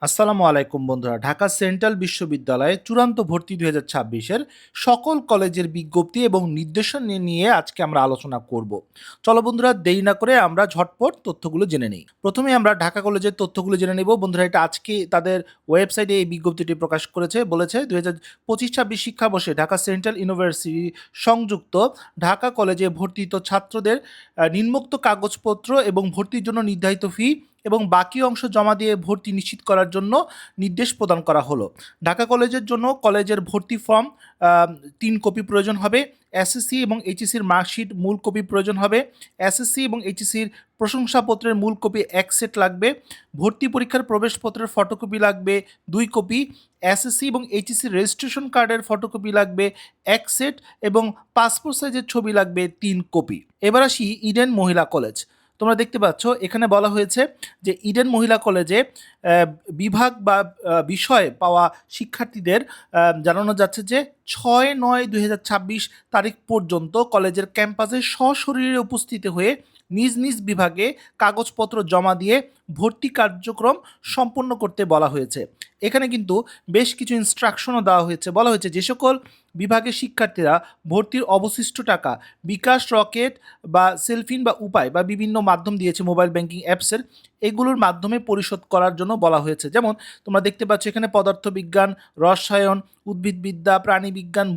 আসসালামু আলাইকুম বন্ধুরা। ঢাকা সেন্ট্রাল বিশ্ববিদ্যালয়ে চূড়ান্ত ভর্তি ২০২৬-এর সকল কলেজের বিজ্ঞপ্তি এবং নির্দেশনা নিয়ে আজকে আমরা আলোচনা করব। চলো বন্ধুরা, দেরি না করে আমরা ঝটপট তথ্যগুলো জেনে নেই। প্রথমে আমরা ঢাকা কলেজের তথ্যগুলো জেনে নেব। বন্ধুরা, এটা আজকে তাদের ওয়েবসাইটে এই বিজ্ঞপ্তিটি প্রকাশ করেছে। বলেছে ২০২৫-২৬ শিক্ষাবর্ষে ঢাকা সেন্ট্রাল ইউনিভার্সিটি সংযুক্ত ঢাকা কলেজে ভর্তিত ছাত্রদের নিম্নোক্ত কাগজপত্র এবং ভর্তির জন্য নির্ধারিত ফি এবং বাকি অংশ জমা দিয়ে ভর্তি নিশ্চিত করার জন্য নির্দেশ প্রদান করা হলো। ঢাকা কলেজের জন্য কলেজের ভর্তি ফর্ম ৩ কপি প্রয়োজন হবে। এসএসসি এবং এইচএসসির মার্কশিট মূল কপি প্রয়োজন হবে। এসএসসি এবং এইচএসসির প্রশংসাপত্রের মূল কপি ১ সেট লাগবে। ভর্তি পরীক্ষার প্রবেশপত্রের ফটোকপি লাগবে ২ কপি। এসএসসি এবং এইচএসসির রেজিস্ট্রেশন কার্ডের ফটোকপি লাগবে ১ সেট এবং পাসপোর্ট সাইজের ছবি লাগবে ৩ কপি। এবার আসি ইডেন মহিলা কলেজ। তোমরা দেখতে পাচ্ছ এখানে বলা হয়েছে যে ইডেন মহিলা কলেজে বিভাগ বা বিষয় পাওয়া শিক্ষার্থীদের জানানো যাচ্ছে যে ৬/৯/২০২৬ তারিখ পর্যন্ত কলেজের ক্যাম্পাসে সশরীরে উপস্থিত হয়ে নিজ নিজ বিভাগে কাগজপত্র জমা দিয়ে ভর্তি কার্যক্রম সম্পন্ন করতে বলা হয়েছে। এখানে কিন্তু বেশ কিছু ইনস্ট্রাকশনও দেওয়া হয়েছে। বলা হয়েছে যে সকল বিভাগের শিক্ষার্থীরা ভর্তির অবশিষ্ট টাকা বিকাশ, রকেট বা সেলফিন বা উপায় বা বিভিন্ন মাধ্যম দিয়েছে মোবাইল ব্যাংকিং অ্যাপসের, এগুলোর মাধ্যমে পরিশোধ করার জন্য বলা হয়েছে। যেমন তোমরা দেখতে পাচ্ছ এখানে পদার্থবিজ্ঞান, রসায়ন, উদ্ভিদবিদ্যা, প্রাণীবিজ্ঞান,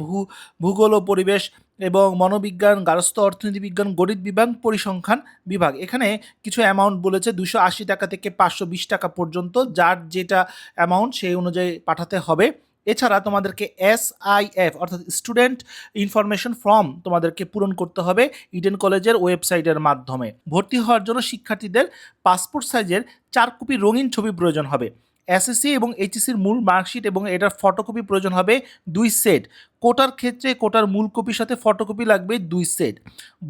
ভূগোল ও পরিবেশ এবং মনোবিজ্ঞান, গার্হস্থ্য অর্থনীতি বিজ্ঞান, গণিত বিভাগ, পরিসংখ্যান বিভাগ। এখানে কিছু অ্যামাউন্ট বলেছে ২৮০ টাকা থেকে ৫২০ টাকা পর্যন্ত, যার যেটা অ্যামাউন্ট সেই অনুযায়ী পাঠাতে হবে। এছাড়া তোমাদেরকে SIF অর্থাৎ স্টুডেন্ট ইনফরমেশন ফর্ম তোমাদেরকে পূরণ করতে হবে ইডেন কলেজের ওয়েবসাইটের মাধ্যমে। ভর্তি হওয়ার জন্য শিক্ষার্থীদের পাসপোর্ট সাইজের ৪ কপি রঙিন ছবি প্রয়োজন হবে। এসএসসি এবং এইচএসসির মূল মার্কশিট এবং এটার ফটোকপি প্রয়োজন হবে ২ সেট। কোটার ক্ষেত্রে কোটার মূল কপির সাথে ফটোকপি লাগবে ২ সেট।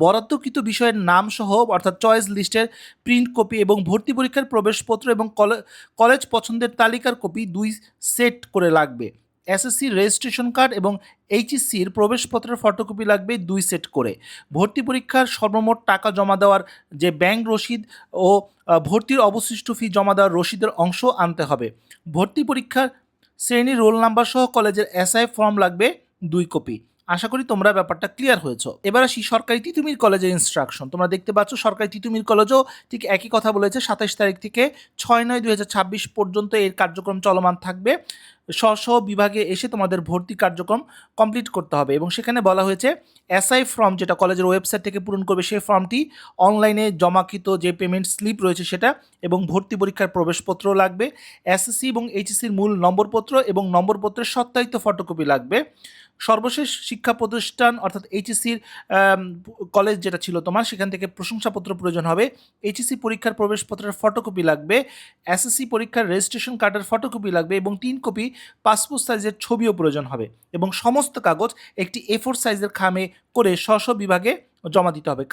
বরাদ্দকৃত বিষয়ের নাম সহ অর্থাৎ চয়েস লিস্টের প্রিন্ট কপি এবং ভর্তি পরীক্ষার প্রবেশপত্র এবং কলেজ পছন্দের তালিকার কপি ২ সেট করে লাগবে। এসএসসি রেজিস্ট্রেশন কার্ড এবং এইচএসসির প্রবেশপত্রের ফটোকপি লাগবে ২ সেট করে। ভর্তি পরীক্ষার সর্বমোট টাকা জমা দেওয়ার যে ব্যাংক রসিদ ও ভর্তির অবশিষ্ট ফি জমা দেওয়ার রসিদের অংশ আনতে হবে। ভর্তি পরীক্ষার শ্রেণী, রোল নাম্বার সহ কলেজের এসআই ফর্ম লাগবে ২ কপি। আশা করি তোমরা ব্যাপারটা ক্লিয়ার হয়েছ। এবার আসি সরকারি তিতুমির কলেজের ইনস্ট্রাকশন। তোমরা দেখতে পাচ্ছ সরকারি তিতুমির কলেজও ঠিক একই কথা বলেছে। ২৭ তারিখ থেকে ৬/৯/২০২৬ পর্যন্ত এর কার্যক্রম চলমান থাকবে। স্ব বিভাগে এসে তোমাদের ভর্তি কার্যক্রম কমপ্লিট করতে হবে এবং সেখানে বলা হয়েছে এসআই ফর্ম যেটা কলেজের ওয়েবসাইট থেকে পূরণ করবে সেই ফর্মটি, অনলাইনে জমাকৃত যে পেমেন্ট স্লিপ রয়েছে সেটা এবং ভর্তি পরীক্ষার প্রবেশপত্র লাগবে। এসএসসি এবং এইচএসসির মূল নম্বরপত্র এবং নম্বরপত্রের সত্যায়িত ফটোকপি লাগবে। সর্বশেষ শিক্ষা প্রতিষ্ঠান অর্থাৎ এইচএসসির কলেজ যেটা ছিল তোমার, সেখান থেকে প্রশংসাপত্র প্রয়োজন হবে। এইচএসসি পরীক্ষার প্রবেশপত্রের ফটোকপি লাগবে। এসএসসি পরীক্ষার রেজিস্ট্রেশন কার্ডের ফটোকপি লাগবে এবং ৩ কপি পাসপোর্ট সাইজের ছবিও প্রয়োজন হবে এবং সমস্ত কাগজ একটি A4 সাইজের খামে করে স্ব বিভাগে জমা দিতে হবে।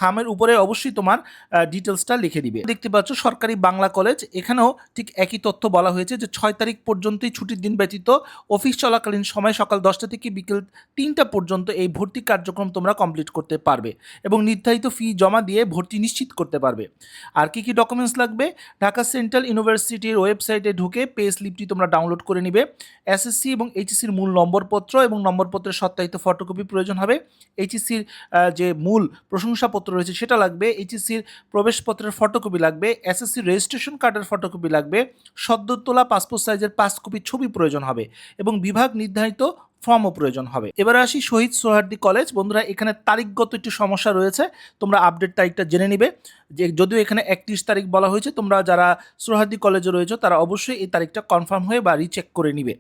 খামের উপরে অবশ্যই তোমার ডিটেলসটা লিখে দিবে। দেখতে পাচ্ছ সরকারি বাংলা কলেজ, এখানেও ঠিক একই তথ্য বলা হয়েছে যে ৬ তারিখ পর্যন্তই ছুটির দিন ব্যতীত অফিস চলাকালীন সময় সকাল ১০টা থেকে বিকেল ৩টা পর্যন্ত এই ভর্তি কার্যক্রম তোমরা কমপ্লিট করতে পারবে এবং নির্ধারিত ফি জমা দিয়ে ভর্তি নিশ্চিত করতে পারবে। আর কি কি ডকুমেন্টস লাগবে? ঢাকা সেন্ট্রাল ইউনিভার্সিটির ওয়েবসাইটে ঢুকে পে স্লিপটি তোমরা ডাউনলোড করে নিবে। এসএসসি এবং এইচএসসির মূল নম্বরপত্র এবং নম্বরপত্রের সত্যায়িত ফটোকপি প্রয়োজন হবে। এইচএসসির যে মূল প্রশংসাপত্র রয়েছে সেটা লাগবে। এইচএসসির প্রবেশপত্রের ফটোকপি লাগবে। এসএসসির রেজিস্ট্রেশন কার্ডের ফটোকপি লাগবে। সদ্য তোলা পাসপোর্ট সাইজের ৫ কপি ছবি প্রয়োজন হবে এবং বিভাগ নির্ধারিত ফর্মও প্রয়োজন হবে। এবারে আসি শহীদ সোহরাওয়ার্দী কলেজ। বন্ধুরা, এখানে তারিখগত একটি সমস্যা রয়েছে, তোমরা আপডেট তারিখটা জেনে নিবে। যে যদিও এখানে ৩১ তারিখ বলা হয়েছে, তোমরা যারা সোহরাওয়ার্দী কলেজে রয়েছে তারা অবশ্যই এই তারিখটা কনফার্ম হয়ে বা রিচেক করে নিবে।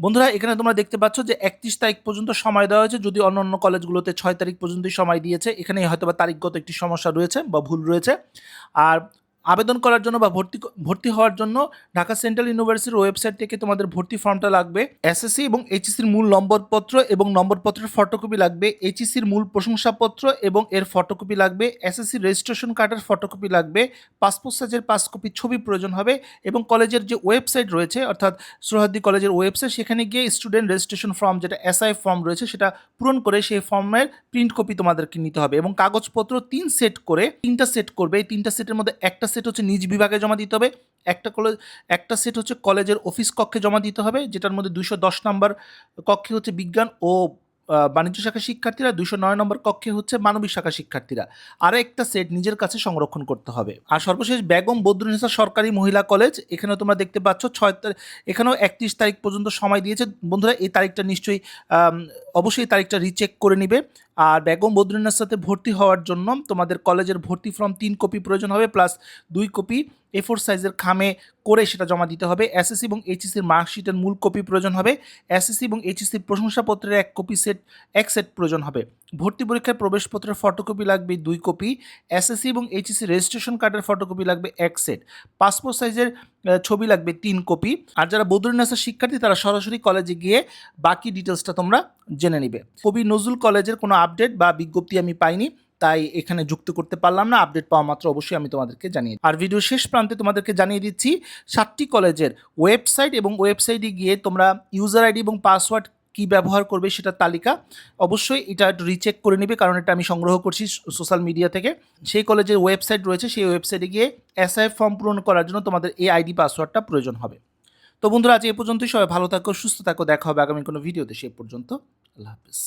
বন্ধুরা, এখানে তোমরা দেখতে পাচ্ছ যে ৩১ তারিখ পর্যন্ত সময় দেওয়া হয়েছে, যদি অন্য অন্য কলেজগুলোতে ৬ তারিখ পর্যন্তই সময় দিয়েছে। এখানে হয়তো বা তারিখগত একটি সমস্যা রয়েছে বা ভুল রয়েছে। আর আবেদন করার জন্য বা ভর্তি হওয়ার জন্য ঢাকা সেন্ট্রাল ইউনিভার্সিটির ওয়েবসাইট থেকে তোমাদের ভর্তি ফর্মটা লাগবে। এসএসসি এবং এইচএসসির মূল নম্বরপত্র এবং নম্বরপত্রের ফটোকপি লাগবে। এইচএসসির মূল প্রশংসাপত্র এবং এর ফটোকপি লাগবে। এসএসসি রেজিস্ট্রেশন কার্ডের ফটোকপি লাগবে। পাসপোর্ট সাইজের ৫ কপি ছবি প্রয়োজন হবে এবং কলেজের যে ওয়েবসাইট রয়েছে অর্থাৎ সোহরাওয়ার্দী কলেজের ওয়েবসাইট, সেখানে গিয়ে স্টুডেন্ট রেজিস্ট্রেশন ফর্ম যেটা এসআই ফর্ম রয়েছে সেটা পূরণ করে সেই ফর্মের প্রিন্ট কপি তোমাদেরকে নিতে হবে এবং কাগজপত্র ৩ সেট করে ৩টা সেট করবে। এই ৩টা সেটের মধ্যে একটা সেট হচ্ছে নিজ বিভাগে জমা দিতে হবে, একটা সেট হচ্ছে কলেজের অফিস কক্ষে জমা দিতে হবে, যেটার মধ্যে 210 নম্বর কক্ষে হচ্ছে বিজ্ঞান ও বাণিজ্য শাখার শিক্ষার্থীরা, 209 নম্বর কক্ষে হচ্ছে মানবিক শাখার শিক্ষার্থীরা। আরও একটা সেট নিজের কাছে সংরক্ষণ করতে হবে। আর সর্বশেষ বেগম বদরুন্নেসা সরকারি মহিলা কলেজ, এখানেও তোমরা দেখতে পাচ্ছ 6 তারিখ, এখানেও 31 তারিখ পর্যন্ত সময় দিয়েছে। বন্ধুরা এই তারিখটা নিশ্চয়ই অবশ্যই এই তারিখটা রিচেক করে নিবে। আর বেগম বদরুন্নেসাতে ভর্তি হওয়ার জন্য তোমাদের কলেজের ভর্তি ফর্ম 3 কপি প্রয়োজন হবে, প্লাস 2 কপি A4 সাইজের খামে করে সেটা জমা দিতে হবে। এসএসসি এবং এইচএসসির মার্কশিটের মূল কপি প্রয়োজন হবে। এসএসসি এবং এইচএসসির প্রশংসাপত্রের এক সেট প্রয়োজন হবে। ভর্তি পরীক্ষার প্রবেশপত্রের ফটোকপি লাগবে 2 কপি। এসএসসি এবং এইচএসসি রেজিস্ট্রেশন কার্ডের ফটোকপি লাগবে 1 সেট। পাসপোর্ট সাইজের ছবি লাগবে 3 কপি। আর যারা বদরুন্নেসা শিক্ষার্থী তারা সরাসরি কলেজে গিয়ে বাকি ডিটেলসটা তোমরা জেনে নিবে। কবি নজরুল কলেজের কোনো আপডেট বা বিজ্ঞপ্তি আমি পাইনি, তাই এখানে যুক্ত করতে পারলাম না। আপডেট পাওয়া মাত্র অবশ্যই আমি তোমাদেরকে জানিয়ে, আর ভিডিও শেষ প্রান্তে তোমাদেরকে জানিয়ে দিচ্ছি 7টি কলেজের ওয়েবসাইট, এবং ওয়েবসাইটে গিয়ে তোমরা ইউজার আইডি এবং পাসওয়ার্ড কি ব্যবহার করবে সেটার তালিকা অবশ্যই এটা একটু রিচেক করে নেবে, কারণ এটা আমি সংগ্রহ করছি সোশ্যাল মিডিয়া থেকে। সেই কলেজের ওয়েবসাইট রয়েছে, সেই ওয়েবসাইটে গিয়ে এসআইএফ ফর্ম পূরণ করার জন্য তোমাদের এই আইডি পাসওয়ার্ডটা প্রয়োজন হবে। তো বন্ধুরা আজ এ পর্যন্তই, সবাই ভালো থাকো, সুস্থ থাকো, দেখা হবে আগামী কোনো ভিডিওতে। সে পর্যন্ত আল্লাহ হাফিজ।